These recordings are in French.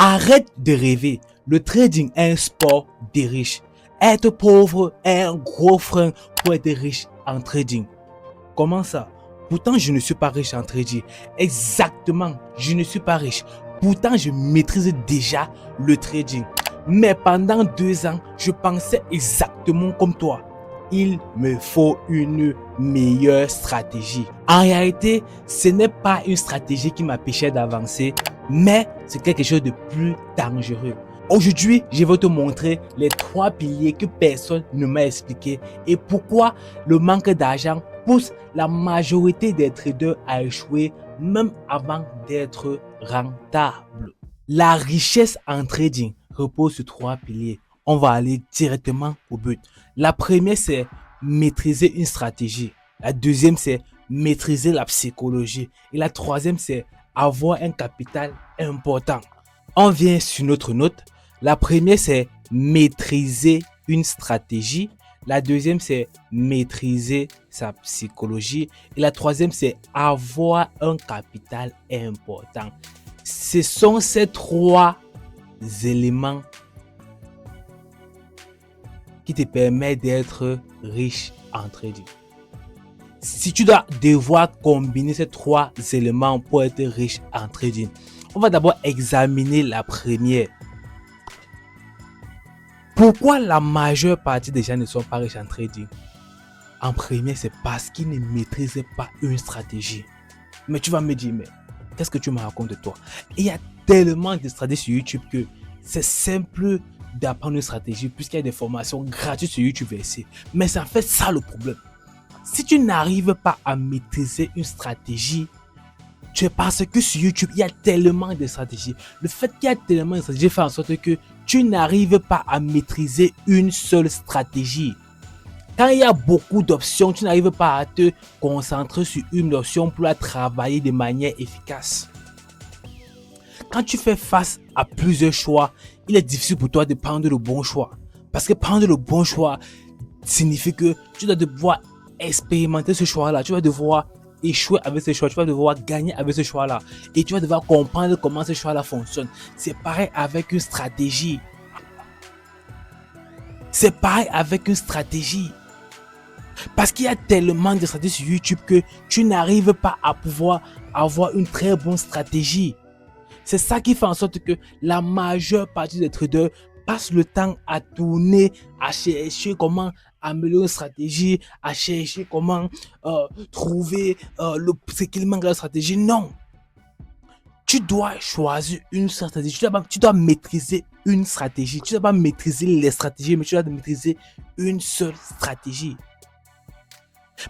Arrête de rêver. Le trading est un sport des riches. Être pauvre est un gros frein pour être riche en trading. Comment ça? Pourtant, je ne suis pas riche en trading. Exactement, je ne suis pas riche. Pourtant, je maîtrise déjà le trading. Mais pendant 2 ans, je pensais exactement comme toi. Il me faut une meilleure stratégie. En réalité, ce n'est pas une stratégie qui m'empêchait d'avancer, mais c'est quelque chose de plus dangereux. Aujourd'hui, je vais te montrer les 3 piliers que personne ne m'a expliqué et pourquoi le manque d'argent pousse la majorité des traders à échouer même avant d'être rentable. La richesse en trading repose sur 3 piliers. On va aller directement au but. La première, c'est maîtriser une stratégie. La deuxième, c'est maîtriser la psychologie. Et la troisième, c'est avoir un capital important. On vient sur notre note. La première, c'est maîtriser une stratégie. La deuxième, c'est maîtriser sa psychologie. Et la troisième, c'est avoir un capital important. Ce sont ces 3 éléments qui te permettent d'être riche en trading. Si tu dois devoir combiner ces 3 éléments pour être riche en trading, on va d'abord examiner la première. Pourquoi la majeure partie des gens ne sont pas riches en trading? En premier, c'est parce qu'ils ne maîtrisent pas une stratégie. Mais tu vas me dire, mais qu'est-ce que tu me racontes de toi? Il y a tellement de stratégies sur YouTube que c'est simple d'apprendre une stratégie puisqu'il y a des formations gratuites sur YouTube ici. Mais c'est en fait ça le problème. Si tu n'arrives pas à maîtriser une stratégie, tu es parce que sur YouTube, il y a tellement de stratégies. Le fait qu'il y a tellement de stratégies fait en sorte que tu n'arrives pas à maîtriser une seule stratégie. Quand il y a beaucoup d'options, tu n'arrives pas à te concentrer sur une option pour la travailler de manière efficace. Quand tu fais face à plusieurs choix, il est difficile pour toi de prendre le bon choix. Parce que prendre le bon choix signifie que tu dois devoir expérimenter ce choix-là. Tu vas devoir échouer avec ce choix. Tu vas devoir gagner avec ce choix-là. Et tu vas devoir comprendre comment ce choix-là fonctionne. C'est pareil avec une stratégie. C'est pareil avec une stratégie. Parce qu'il y a tellement de stratégies sur YouTube que tu n'arrives pas à pouvoir avoir une très bonne stratégie. C'est ça qui fait en sorte que la majeure partie des traders passent le temps à tourner, à chercher comment améliorer une stratégie, à chercher comment trouver ce qu'il manque dans la stratégie. Non. Tu dois choisir une stratégie. Tu dois maîtriser une stratégie. Tu ne dois pas maîtriser les stratégies, mais tu dois maîtriser une seule stratégie.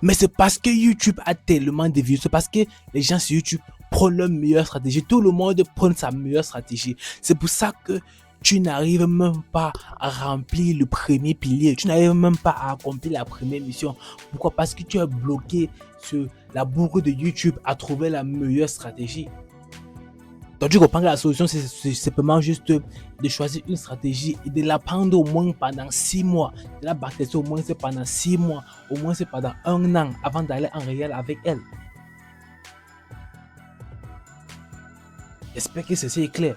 Mais c'est parce que YouTube a tellement de vues, c'est parce que les gens sur YouTube prennent leur meilleure stratégie. Tout le monde prend sa meilleure stratégie. C'est pour ça que tu n'arrives même pas à remplir le premier pilier. Tu n'arrives même pas à accomplir la première mission. Pourquoi? Parce que tu es bloqué sur la boucle de YouTube à trouver la meilleure stratégie. Donc tu comprends que la solution, c'est simplement juste de choisir une stratégie et de la prendre au moins pendant 6 mois. De la bâtir au moins pendant 6 mois, au moins pendant 1 an avant d'aller en réel avec elle. J'espère que ceci est clair.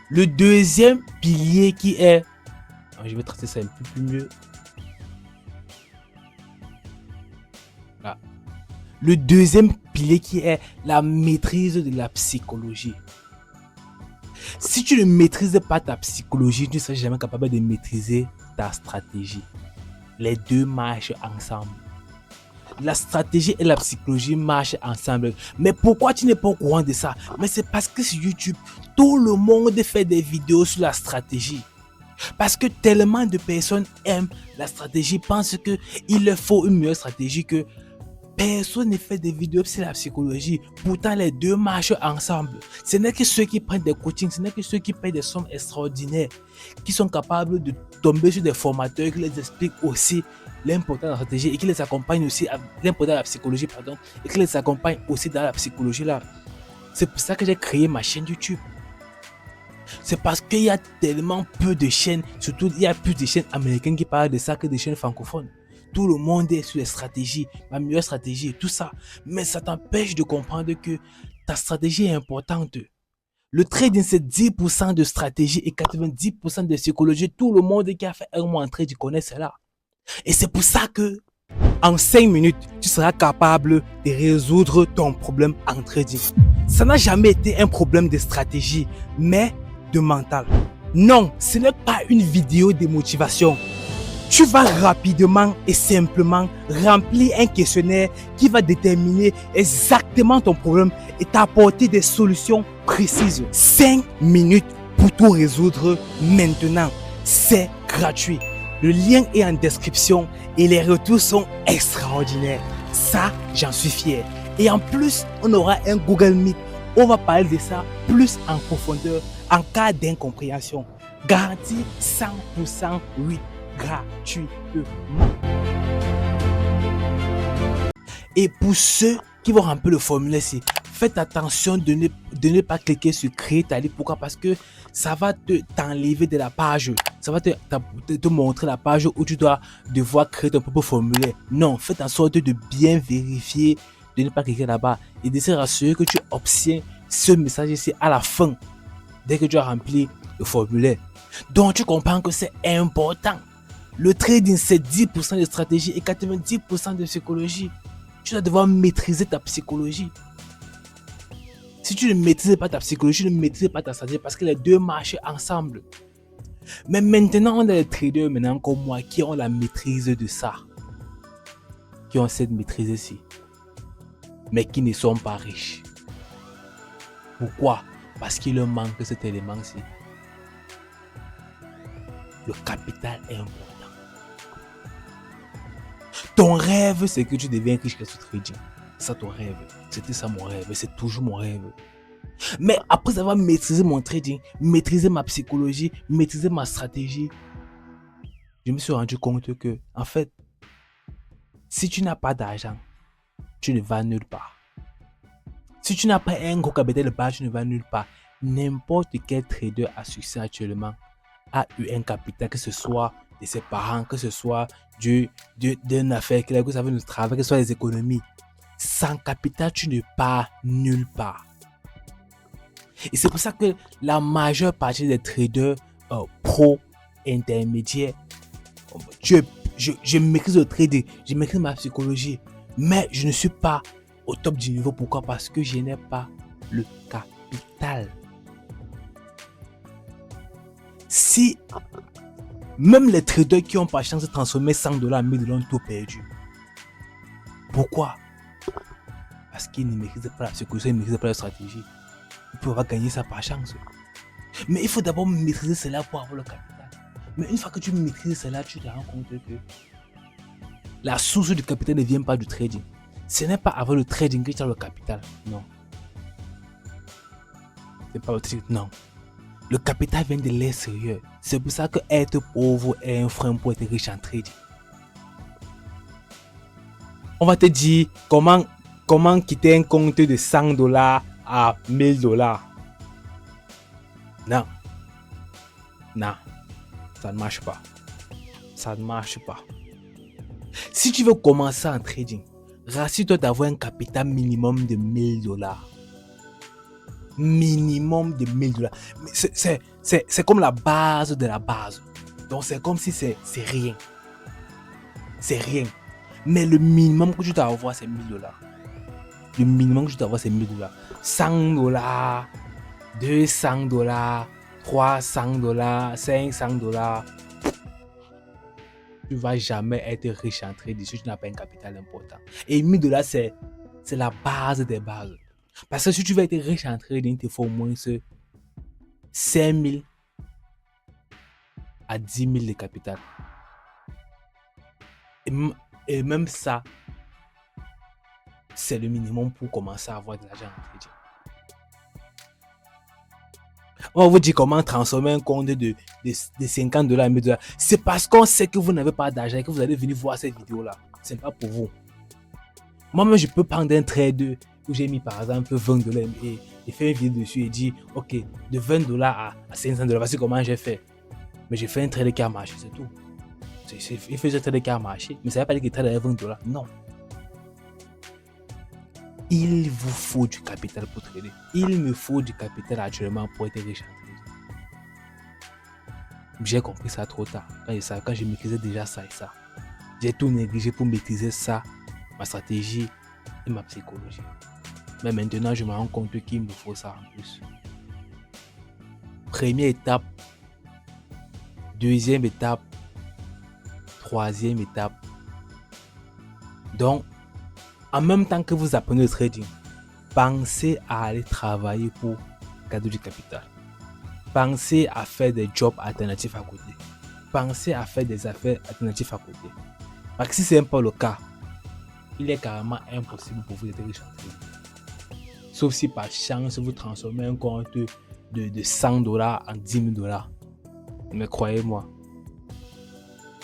Le deuxième pilier qui est... Je vais tracer ça un peu plus mieux. Là. Le deuxième pilier qui est la maîtrise de la psychologie. Si tu ne maîtrises pas ta psychologie, tu ne seras jamais capable de maîtriser ta stratégie. Les deux marchent ensemble. La stratégie et la psychologie marchent ensemble. Mais pourquoi tu n'es pas au courant de ça? Mais c'est parce que sur YouTube, tout le monde fait des vidéos sur la stratégie. Parce que tellement de personnes aiment la stratégie, pensent qu'il leur faut une meilleure stratégie que personne ne fait des vidéos sur la psychologie. Pourtant, les deux marchent ensemble. Ce n'est que ceux qui prennent des coachings, ce n'est que ceux qui payent des sommes extraordinaires, qui sont capables de tomber sur des formateurs qui les expliquent aussi l'importance de la stratégie et qui les accompagnent aussi à l'importance de la psychologie, et qui les accompagnent aussi dans la psychologie là. C'est pour ça que j'ai créé ma chaîne YouTube. C'est parce qu'il y a tellement peu de chaînes, surtout il y a plus de chaînes américaines qui parlent de ça que des chaînes francophones. Tout le monde est sur les stratégies, ma meilleure stratégie et tout ça. Mais ça t'empêche de comprendre que ta stratégie est importante. Le trading, c'est 10% de stratégie et 90% de psychologie. Tout le monde qui a fait un mois en trading connaît cela. Et c'est pour ça que, en 5 minutes, tu seras capable de résoudre ton problème en trading. Ça n'a jamais été un problème de stratégie, mais de mental. Non, ce n'est pas une vidéo de motivation. Tu vas rapidement et simplement remplir un questionnaire qui va déterminer exactement ton problème et t'apporter des solutions précises. 5 minutes pour tout résoudre maintenant. C'est gratuit. Le lien est en description et les retours sont extraordinaires. Ça, j'en suis fier. Et en plus, on aura un Google Meet. On va parler de ça plus en profondeur en cas d'incompréhension. Garantie 100% oui. Gratuitement. Et pour ceux qui vont remplir le formulaire ici, faites attention de ne pas cliquer sur créer ta liste. Pourquoi? Parce que ça va t'enlever de la page. Ça va te montrer la page où tu dois devoir créer ton propre formulaire. Non, faites en sorte de bien vérifier, de ne pas cliquer là-bas et de se rassurer que tu obtiens ce message ici à la fin, dès que tu as rempli le formulaire. Donc tu comprends que c'est important. Le trading, c'est 10% de stratégie et 90% de psychologie. Tu dois devoir maîtriser ta psychologie. Si tu ne maîtrises pas ta psychologie, tu ne maîtrises pas ta stratégie parce que les deux marchent ensemble. Mais maintenant, on a des traders maintenant comme moi qui ont la maîtrise de ça. Qui ont cette maîtrise-ci. Mais qui ne sont pas riches. Pourquoi? Parce qu'il leur manque cet élément-ci. Le capital est important. Ton rêve, c'est que tu deviens riche grâce au trading. C'est ça ton rêve. C'était ça mon rêve. C'est toujours mon rêve. Mais après avoir maîtrisé mon trading, maîtrisé ma psychologie, maîtrisé ma stratégie, je me suis rendu compte que, en fait, si tu n'as pas d'argent, tu ne vas nulle part. Si tu n'as pas un gros capital de base, tu ne vas nulle part. N'importe quel trader à succès actuellement a eu un capital, que ce soit de ses parents, que ce soit d'une affaire, que ça veut du travail, que ce soit des économies. Sans capital, tu ne pars nulle part. Et c'est pour ça que la majeure partie des traders pro, intermédiaires, je maîtrise le trading, je maîtrise ma psychologie, mais je ne suis pas au top du niveau. Pourquoi? Parce que je n'ai pas le capital. Si même les traders qui n'ont pas chance de transformer $100 en $1000 ont tout perdu. Pourquoi? Parce qu'ils ne maîtrisent pas la psychologie, ils ne maîtrisent pas la stratégie. Ils peuvent gagner ça par chance. Mais il faut d'abord maîtriser cela pour avoir le capital. Mais une fois que tu maîtrises cela, tu te rends compte que la source du capital ne vient pas du trading. Ce n'est pas avec le trading que tu as le capital. Non. C'est pas le trading. Non. Le capital vient de l'extérieur. C'est pour ça que être pauvre est un frein pour être riche en trading. On va te dire comment quitter un compte de $100 à $1000. Non. Non. Ça ne marche pas. Ça ne marche pas. Si tu veux commencer en trading, rassure-toi d'avoir un capital minimum de $1000. Minimum de $1000. C'est comme la base de la base. Donc c'est comme si c'est rien. C'est rien. Mais le minimum que tu dois avoir, c'est $1000. Le minimum que tu dois avoir, c'est $1000. $100, $200, $300, $500. Tu ne vas jamais être riche en trading si tu n'as pas un capital important. Et $1000, c'est la base des bases. Parce que si tu veux être riche en trading, il te faut au moins 5 000 à 10 000 de capital. Et même ça, c'est le minimum pour commencer à avoir de l'argent en trading. On va vous dire comment transformer un compte de $50 à $1000. C'est parce qu'on sait que vous n'avez pas d'argent et que vous allez venir voir cette vidéo-là. Ce n'est pas pour vous. Moi-même, je peux prendre un trade où j'ai mis par exemple $20 et faire une vidéo dessus et dire ok, de $20 à $500, voici comment j'ai fait. Mais j'ai fait un trade qui a marché, c'est tout. Il fait un trade qui a marché, mais ça ne veut pas dire qu'il trade à $20. Non. il vous faut du capital pour trader. Il me faut du capital actuellement pour être riche en trading. J'ai compris ça trop tard. Quand je maîtrisais déjà ça et ça. J'ai tout négligé pour maîtriser ça, ma stratégie et ma psychologie. Mais maintenant, je me rends compte qu'il me faut ça en plus. Première étape, deuxième étape, troisième étape. Donc, en même temps que vous apprenez le trading, pensez à aller travailler pour gagner du capital. Pensez à faire des jobs alternatifs à côté. Pensez à faire des affaires alternatives à côté. Parce que si ce n'est pas le cas, il est carrément impossible pour vous d'être riche en trading. Sauf si par chance vous transformez un compte de $100 en $10,000. Mais croyez-moi,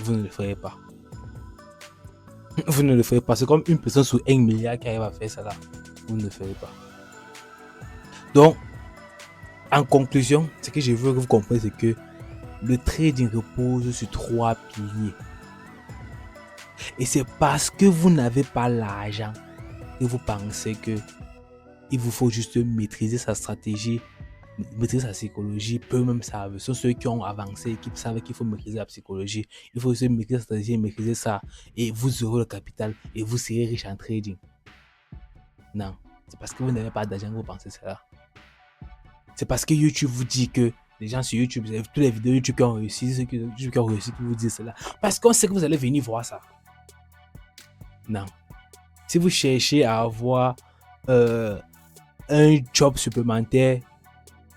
vous ne le ferez pas. Vous ne le ferez pas. C'est comme une personne sur 1 milliard qui arrive à faire ça là. Vous ne le ferez pas. Donc, en conclusion, ce que je veux que vous compreniez, c'est que le trading repose sur 3 piliers. Et c'est parce que vous n'avez pas l'argent que vous pensez que il vous faut juste maîtriser sa stratégie, maîtriser sa psychologie, peu même savent. Ce sont ceux qui ont avancé, qui savent qu'il faut maîtriser la psychologie. Il faut aussi maîtriser sa stratégie, maîtriser ça. Et vous aurez le capital et vous serez riche en trading. Non, c'est parce que vous n'avez pas d'argent que vous pensez cela. C'est parce que YouTube vous dit que les gens sur YouTube, vous avez toutes les vidéos YouTube qui ont réussi, ceux qui ont réussi qui vous disent cela. Parce qu'on sait que vous allez venir voir ça. Non. Si vous cherchez à avoir un job supplémentaire,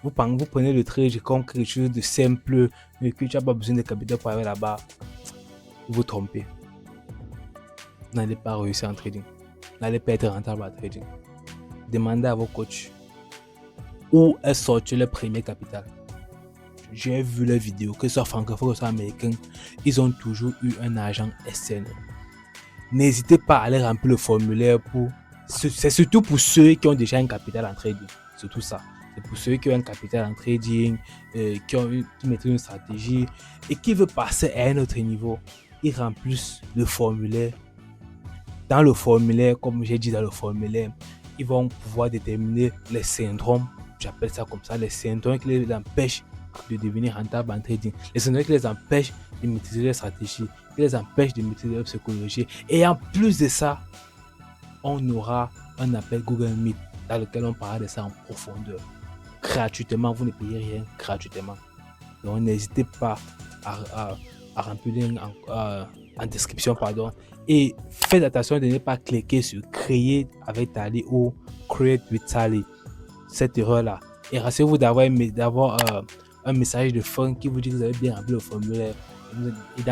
vous prenez le trade comme quelque chose de simple, mais que tu n'as pas besoin de capital pour aller là-bas, vous vous trompez. Vous n'allez pas réussir en trading. Vous n'allez pas être rentable en trading. Demandez à vos coachs où est sorti le premier capital. J'ai vu les vidéos, que ce soit francophone, que ce soit américain, ils ont toujours eu un agent SN. N'hésitez pas à aller remplir le formulaire pour. C'est surtout pour ceux qui ont déjà un capital en trading. C'est tout ça. C'est pour ceux qui ont un capital en trading, qui maîtrisent une stratégie et qui veulent passer à un autre niveau. Ils remplissent le formulaire. Dans le formulaire, comme j'ai dit dans le formulaire, ils vont pouvoir déterminer les syndromes. J'appelle ça comme ça, les syndromes qui les empêchent de devenir rentable en trading. Les syndromes qui les empêchent de maîtriser leur stratégie, qui les empêchent de maîtriser leur psychologie. Et en plus de ça, on aura un appel Google Meet dans lequel on parlera de ça en profondeur. Gratuitement, vous ne payez rien gratuitement. Donc n'hésitez pas à remplir en description, pardon. Et faites attention de ne pas cliquer sur créer avec Tally ou create with Tally. Cette erreur-là. Et rassurez-vous d'avoir un message de fun qui vous dit que vous avez bien rempli le formulaire. Et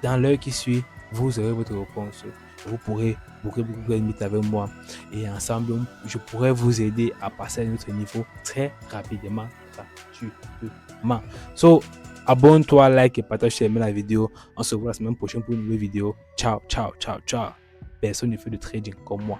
dans l'heure qui suit, vous aurez votre réponse. Vous pourrez booker Google Meet avec moi. Et ensemble, je pourrais vous aider à passer à un autre niveau très rapidement. Gratuitement. So, abonne-toi, like et partage la vidéo. On se voit la semaine prochaine pour une nouvelle vidéo. Ciao, ciao, ciao, ciao. Personne ne fait de trading comme moi.